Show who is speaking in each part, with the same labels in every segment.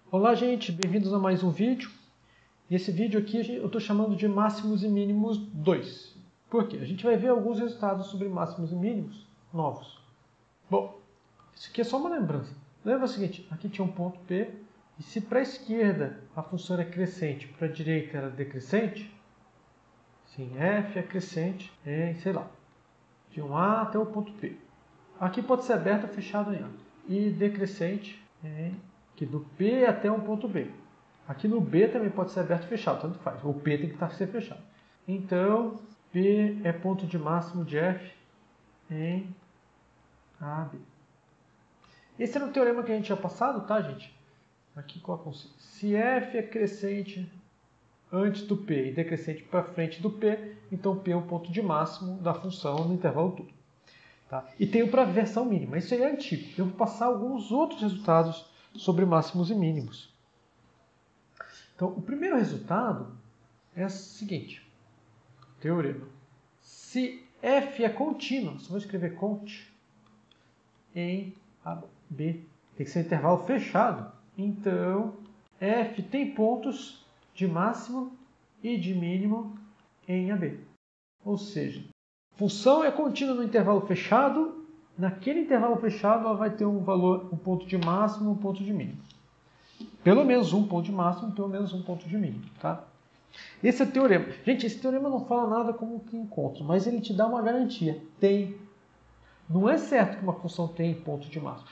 Speaker 1: Olá gente, bem-vindos a mais um vídeo. E esse vídeo aqui eu estou chamando de máximos e mínimos 2. Por quê? A gente vai ver alguns resultados sobre máximos e mínimos novos. Bom, isso aqui é só uma lembrança. Lembra o seguinte, aqui tinha um ponto P, e se para a esquerda a função era crescente, para a direita era decrescente, sim, f é crescente em, sei lá, de um A até o ponto P. Aqui pode ser aberto ou fechado em A. E decrescente aqui do P até um ponto B. Aqui no B também pode ser aberto ou fechado, tanto faz. O P tem que ser fechado. Então, P é ponto de máximo de F em AB. Esse era um teorema que a gente tinha passado, tá, gente? Aqui colocam se F é crescente antes do P e decrescente para frente do P, então P é um ponto de máximo da função no intervalo todo. Tá? E tenho para a versão mínima. Isso aí é antigo. Eu vou passar alguns outros resultados sobre máximos e mínimos. Então, o primeiro resultado é o seguinte. Teorema. Se f é contínuo, só vou escrever cont em AB. Tem que ser intervalo fechado. Então, f tem pontos de máximo e de mínimo em AB. Ou seja, a função é contínua no intervalo fechado. Naquele intervalo fechado, ela vai ter um valor, um ponto de máximo e um ponto de mínimo. Pelo menos um ponto de máximo, pelo menos um ponto de mínimo, tá? Esse é o teorema. Gente, esse teorema não fala nada como que encontro, mas ele te dá uma garantia. Tem. Não é certo que uma função tem ponto de máximo.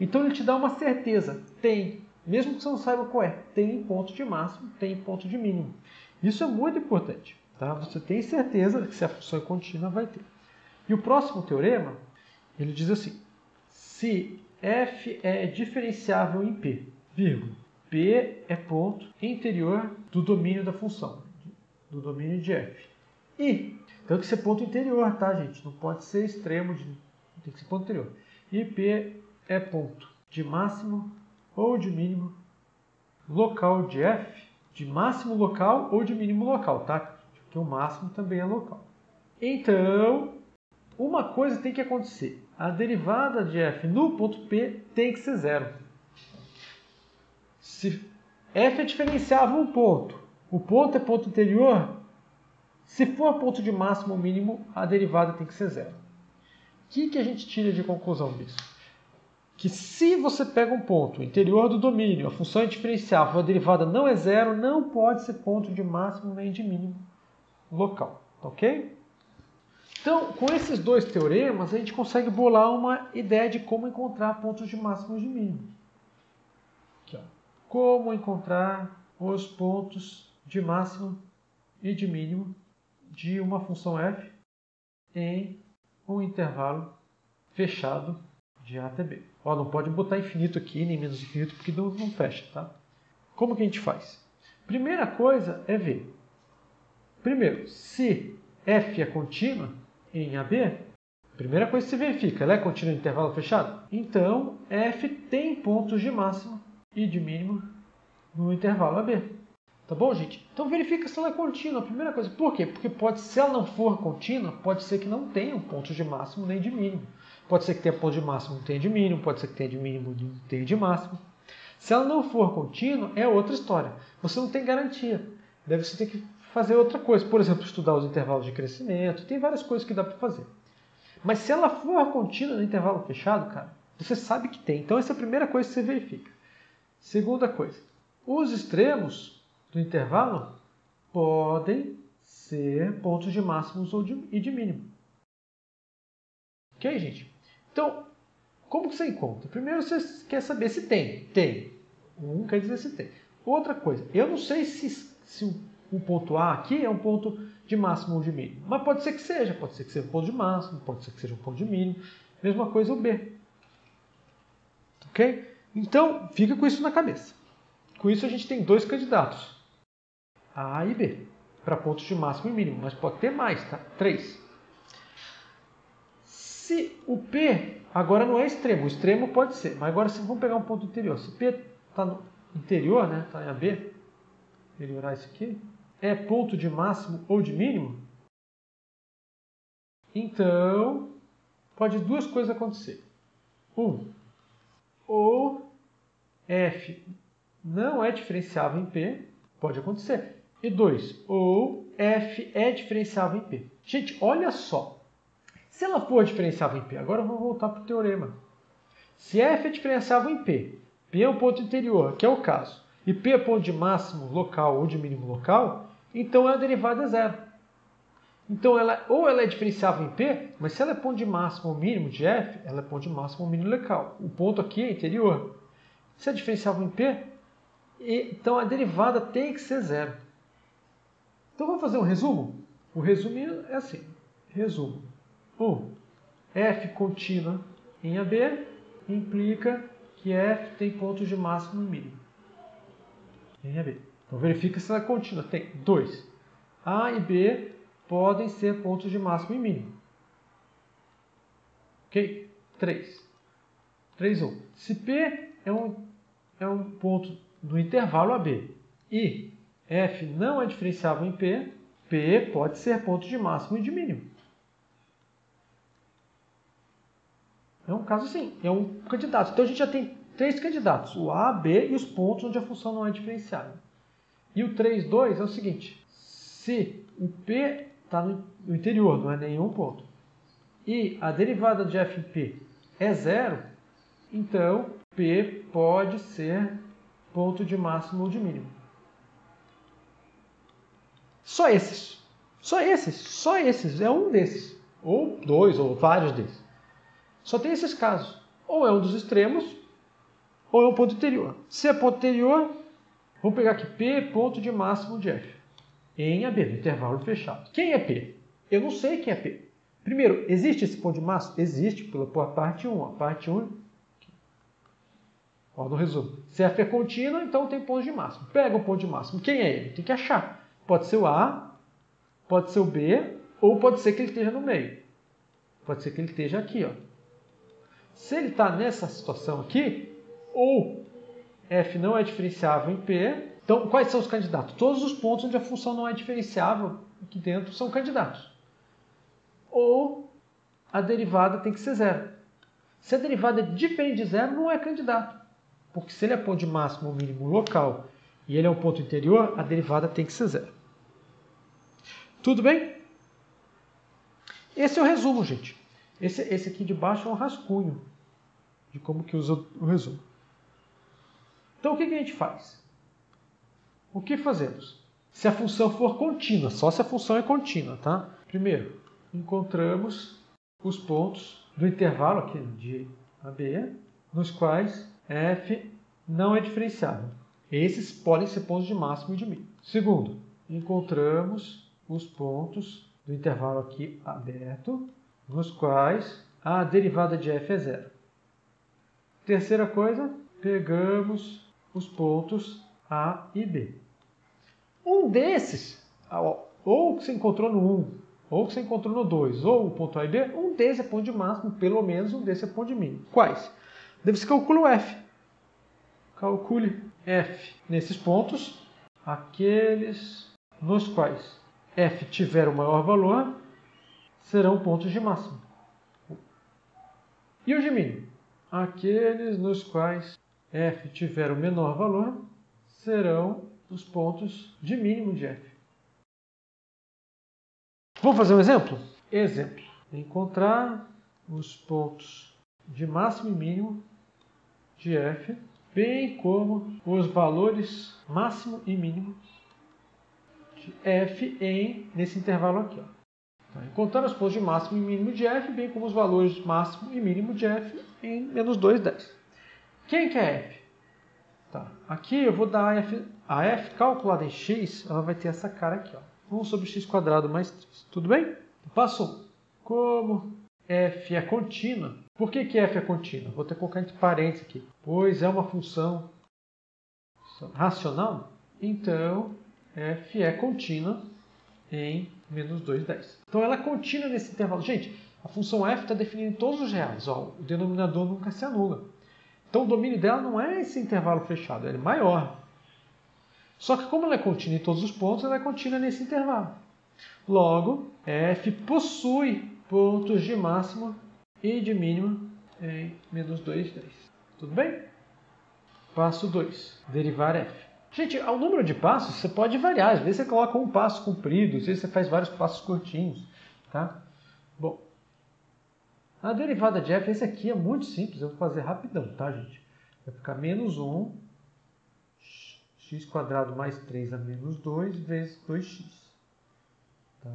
Speaker 1: Então ele te dá uma certeza. Tem. Mesmo que você não saiba qual é. Tem ponto de máximo, tem ponto de mínimo. Isso é muito importante, tá? Você tem certeza que se a função é contínua, vai ter. E o próximo teorema, ele diz assim. Se f é diferenciável em P, vírgula, P é ponto interior do domínio da função, do domínio de f. E, então tem que ser ponto interior, tá, gente? Não pode ser extremo, tem que ser ponto interior. E P é ponto de máximo ou de mínimo local de f, de máximo local ou de mínimo local, tá? Porque o máximo também é local. Então, uma coisa tem que acontecer. A derivada de f no ponto P tem que ser zero. Se f é diferenciável um ponto, o ponto é ponto interior, se for ponto de máximo ou mínimo, a derivada tem que ser zero. O que a gente tira de conclusão disso? Que se você pega um ponto interior do domínio, a função é diferenciável, a derivada não é zero, não pode ser ponto de máximo nem de mínimo local. Ok? Então, com esses dois teoremas, a gente consegue bolar uma ideia de como encontrar pontos de máximo e de mínimo. Aqui, ó. Como encontrar os pontos de máximo e de mínimo de uma função f em um intervalo fechado de A até B. Ó, não pode botar infinito aqui, nem menos infinito, porque não fecha, tá? Como que a gente faz? Primeira coisa é ver. Primeiro, se f é contínua em AB, primeira coisa que se verifica, ela é contínua em intervalo fechado? Então, f tem pontos de máximo e de mínimo no intervalo AB. Tá bom, gente? Então verifica se ela é contínua, a primeira coisa. Por quê? Porque se ela não for contínua, pode ser que não tenha um ponto de máximo nem de mínimo. Pode ser que tenha ponto de máximo e não tenha de mínimo, pode ser que tenha de mínimo e não tenha de máximo. Se ela não for contínua, é outra história. Você não tem garantia. Deve você ter que fazer outra coisa. Por exemplo, estudar os intervalos de crescimento. Tem várias coisas que dá para fazer. Mas se ela for contínua no intervalo fechado, cara, você sabe que tem. Então essa é a primeira coisa que você verifica. Segunda coisa. Os extremos do intervalo podem ser pontos de máximos e de mínimo. Ok, gente? Então, como que você encontra? Primeiro você quer saber se tem. Tem. Um quer dizer se tem. Outra coisa, eu não sei se o ponto A aqui é um ponto de máximo ou de mínimo. Mas pode ser que seja. Pode ser que seja um ponto de máximo, pode ser que seja um ponto de mínimo. Mesma coisa o B. Ok? Então, fica com isso na cabeça. Com isso a gente tem dois candidatos. A e B, para pontos de máximo e mínimo, mas pode ter mais, tá? 3. Se o P agora não é extremo, o extremo pode ser, mas agora vamos pegar um ponto interior. Se P está no interior, né? Está em AB, melhorar isso aqui, é ponto de máximo ou de mínimo, então pode duas coisas acontecer. Ou F não é diferenciável em P, pode acontecer. E 2, ou F é diferenciável em P. Gente, olha só. Se ela for diferenciável em P, agora eu vou voltar para o teorema. Se F é diferenciável em P, P é um ponto interior, que é o caso, e P é ponto de máximo local ou de mínimo local, então a derivada é zero. Então, ou ela é diferenciável em P, mas se ela é ponto de máximo ou mínimo de F, ela é ponto de máximo ou mínimo local. O ponto aqui é interior. Se é diferenciável em P, então a derivada tem que ser zero. Então, vamos fazer um resumo? O resumo é assim. Resumo. 1. F contínua em AB implica que F tem pontos de máximo e mínimo em AB. Então, verifica se ela é contínua. Tem 2. A e B podem ser pontos de máximo e mínimo. Ok? 3. 1. Se P é um ponto no intervalo AB e F não é diferenciável em P, P pode ser ponto de máximo e de mínimo. É um caso assim, é um candidato. Então a gente já tem 3 candidatos, o A, B e os pontos onde a função não é diferenciável. E o 3,2 é o seguinte, se o P está no interior, não é nenhum ponto, e a derivada de F em P é zero, então P pode ser ponto de máximo ou de mínimo. Só esses. Só esses. Só esses. É um desses. Ou 2, ou vários desses. Só tem esses casos. Ou é um dos extremos, ou é um ponto interior. Se é ponto interior, vamos pegar aqui P ponto de máximo de F. Em AB, no intervalo fechado. Quem é P? Eu não sei quem é P. Primeiro, existe esse ponto de máximo? Existe, pela parte 1. A parte 1, ó, no resumo. Se F é contínua, então tem ponto de máximo. Pega o ponto de máximo. Quem é ele? Tem que achar. Pode ser o A, pode ser o B, ou pode ser que ele esteja no meio. Pode ser que ele esteja aqui, ó. Se ele está nessa situação aqui, ou F não é diferenciável em P, então quais são os candidatos? Todos os pontos onde a função não é diferenciável aqui dentro são candidatos. Ou a derivada tem que ser zero. Se a derivada é diferente de zero, não é candidato. Porque se ele é ponto de máximo ou mínimo local e ele é um ponto interior, a derivada tem que ser zero. Tudo bem? Esse é o resumo, gente. Esse aqui de baixo é um rascunho de como que usa o resumo. Então, o que a gente faz? O que fazemos? Se a função for contínua, só se a função é contínua, tá? Primeiro, encontramos os pontos do intervalo aqui de AB, nos quais F não é diferenciável. Esses podem ser pontos de máximo e de mínimo. Segundo, encontramos os pontos do intervalo aqui aberto, nos quais a derivada de F é zero. Terceira coisa, pegamos os pontos A e B. Um desses, ou que você encontrou no 1, ou que você encontrou no 2, ou o ponto A e B, um desses é ponto de máximo, pelo menos um desses é ponto de mínimo. Quais? Você calcula o F. Calcule F nesses pontos, aqueles nos quais F tiver o maior valor, serão pontos de máximo. E os de mínimo? Aqueles nos quais F tiver o menor valor, serão os pontos de mínimo de F. Vamos fazer um exemplo? Exemplo. Encontrar os pontos de máximo e mínimo de F, bem como os valores máximo e mínimo de F nesse intervalo aqui. Ó. Então, encontrar os pontos de máximo e mínimo de F, bem como os valores máximo e mínimo de F em menos 2, 10. Quem que é F? Tá. Aqui eu vou dar a F calculada em x, ela vai ter essa cara aqui. Ó. 1 sobre x² mais 3. Tudo bem? Passo 1. Como F é contínua, por que F é contínua? Vou ter que colocar entre parênteses aqui. Pois é uma função racional, então F é contínua em menos 2, 10. Então ela é contínua nesse intervalo. Gente, a função F está definida em todos os reais. Ó, o denominador nunca se anula. Então o domínio dela não é esse intervalo fechado, ele é maior. Só que como ela é contínua em todos os pontos, ela é contínua nesse intervalo. Logo, F possui pontos de máximo e de mínimo em menos 2, 10. Tudo bem? Passo 2, derivar f. Gente, o número de passos você pode variar. Às vezes você coloca um passo comprido, às vezes você faz vários passos curtinhos. Tá? Bom, a derivada de f, esse aqui é muito simples. Eu vou fazer rapidão, tá, gente? Vai ficar menos 1, x² mais 3 a menos 2 vezes 2x. Tá?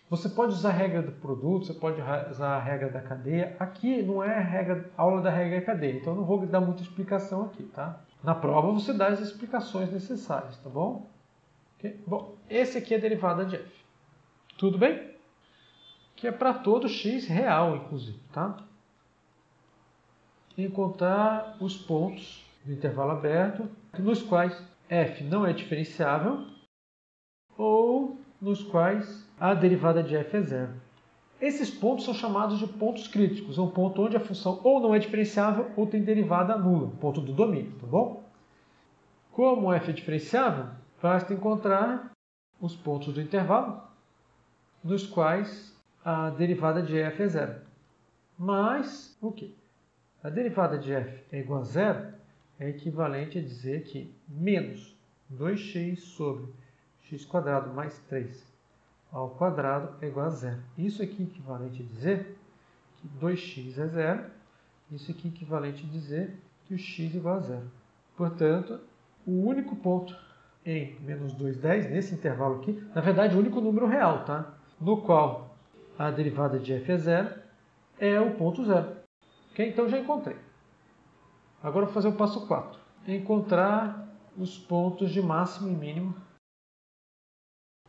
Speaker 1: Você pode usar a regra do produto, você pode usar a regra da cadeia. Aqui não é a aula da regra da cadeia, então eu não vou dar muita explicação aqui, tá? Na prova você dá as explicações necessárias, tá bom? Okay? Bom, esse aqui é a derivada de f. Tudo bem? Que é para todo x real, inclusive, tá? Encontrar os pontos do intervalo aberto nos quais f não é diferenciável ou nos quais a derivada de f é zero. Esses pontos são chamados de pontos críticos. É um ponto onde a função ou não é diferenciável ou tem derivada nula, ponto do domínio, tá bom? Como f é diferenciável, basta encontrar os pontos do intervalo nos quais a derivada de f é zero. Mas, o quê? A derivada de f é igual a zero é equivalente a dizer que menos 2x sobre x² mais 3 ao quadrado é igual a zero. Isso aqui é equivalente a dizer que 2x é zero. Isso aqui é equivalente a dizer que o x é igual a zero. Portanto, o único ponto em menos 2, 10, nesse intervalo aqui, na verdade, o único número real, tá? No qual a derivada de f é zero, é o ponto zero. Okay? Então, já encontrei. Agora, vou fazer o passo 4. Encontrar os pontos de máximo e mínimo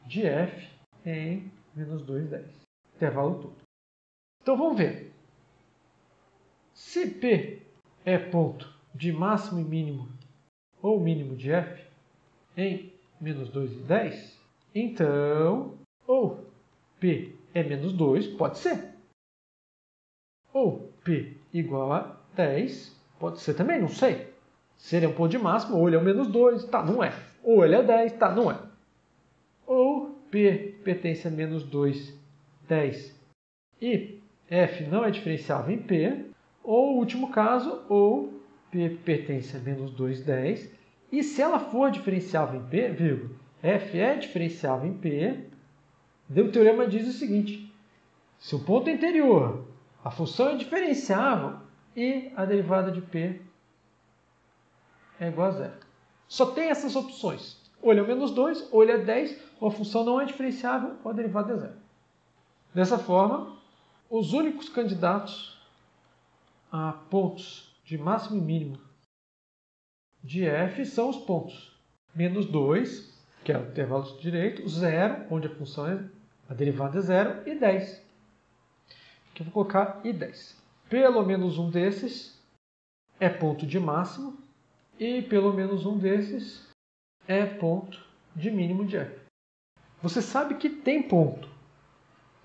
Speaker 1: de f em menos 2, 10. Intervalo todo. Então, vamos ver. Se P é ponto de máximo e mínimo ou mínimo de f em menos 2 e 10, então, ou P é menos 2, pode ser. Ou P igual a 10, pode ser também, não sei. Se ele é um ponto de máximo, ou ele é um menos 2, tá, não é. Ou ele é 10, tá, não é. Ou P pertence a menos 2, 10 e f não é diferenciável em P, ou o último caso, ou P pertence a menos 2, 10 e se ela for diferenciável em P, vírgula, f é diferenciável em P, o teorema diz o seguinte: se o ponto é interior, a função é diferenciável e a derivada de P é igual a zero. Só tem essas opções. Ou ele é menos 2, ou ele é 10, ou a função não é diferenciável, ou a derivada é zero. Dessa forma, os únicos candidatos a pontos de máximo e mínimo de f são os pontos menos 2, que é o intervalo direito, 0, onde a função a derivada é 0, e 10. Aqui eu vou colocar e 10. Pelo menos um desses é ponto de máximo e pelo menos um desses é ponto de mínimo de f. Você sabe que tem ponto.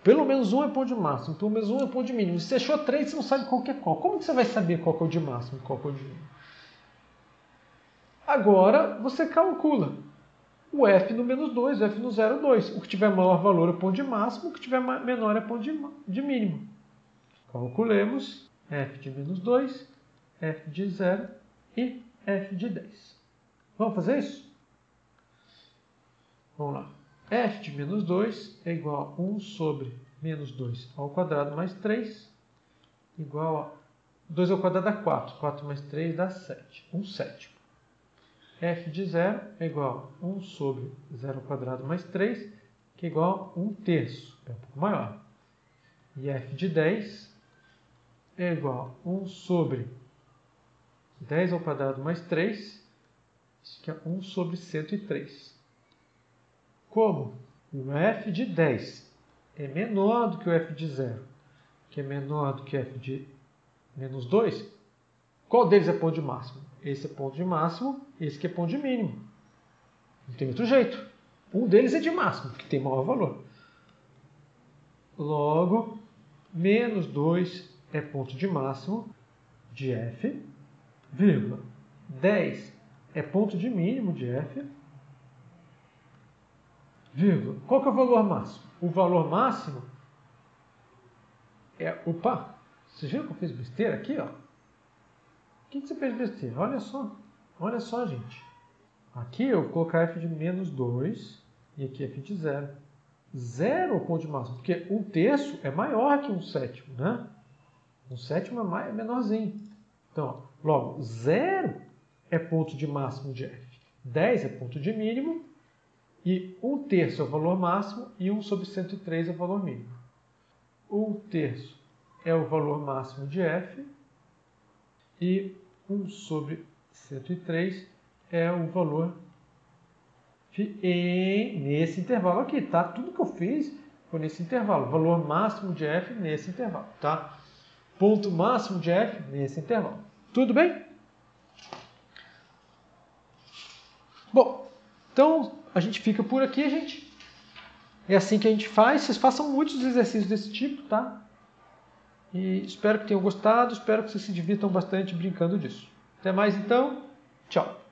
Speaker 1: Pelo menos um é ponto de máximo, pelo menos um é ponto de mínimo. Se você achou 3, você não sabe qual que é qual. Como que você vai saber qual que é o de máximo e qual que é o de mínimo? Agora, você calcula o f no menos 2, o f no 0, 2. O que tiver maior valor é ponto de máximo, o que tiver menor é ponto de mínimo. Calculemos f de menos 2, f de 0 e f de 10. Vamos fazer isso? Vamos lá. F de menos 2 é igual a 1 sobre menos 2 ao quadrado mais 3, igual a 2 ao quadrado dá 4. 4 mais 3 dá 7. 1 sétimo. F de 0 é igual a 1 sobre 0 ao quadrado mais 3, que é igual a 1 terço. É um pouco maior. E f de 10 é igual a 1 sobre 10 ao quadrado mais 3, isso que é 1 sobre 103. Como o f de 10 é menor do que o f de 0, que é menor do que f de menos 2, qual deles é ponto de máximo? Esse é ponto de máximo, esse que é ponto de mínimo. Não tem outro jeito. Um deles é de máximo, que tem maior valor. Logo, menos 2 é ponto de máximo de f, vírgula, 10 é ponto de mínimo de f, vírgula. Qual que é o valor máximo? O valor máximo é... Opa! Vocês viram que eu fiz besteira aqui? Ó? O que você fez besteira? Olha só. Olha só, gente. Aqui eu vou colocar f de menos 2 e aqui f de 0. 0 é o ponto de máximo, porque 1/3 é maior que 1/7, né? 1/7 é menorzinho. Então, logo, 0 é ponto de máximo de f. 10 é ponto de mínimo. E 1/3 é o valor máximo e 1 sobre 103 é o valor mínimo. 1/3 é o valor máximo de f. E 1 sobre 103 é o valor nesse intervalo aqui, tá? Tudo que eu fiz foi nesse intervalo. Valor máximo de f nesse intervalo, tá? Ponto máximo de f nesse intervalo. Tudo bem? Bom, então a gente fica por aqui, gente. É assim que a gente faz. Vocês façam muitos exercícios desse tipo, tá? E espero que tenham gostado. Espero que vocês se divirtam bastante brincando disso. Até mais então. Tchau.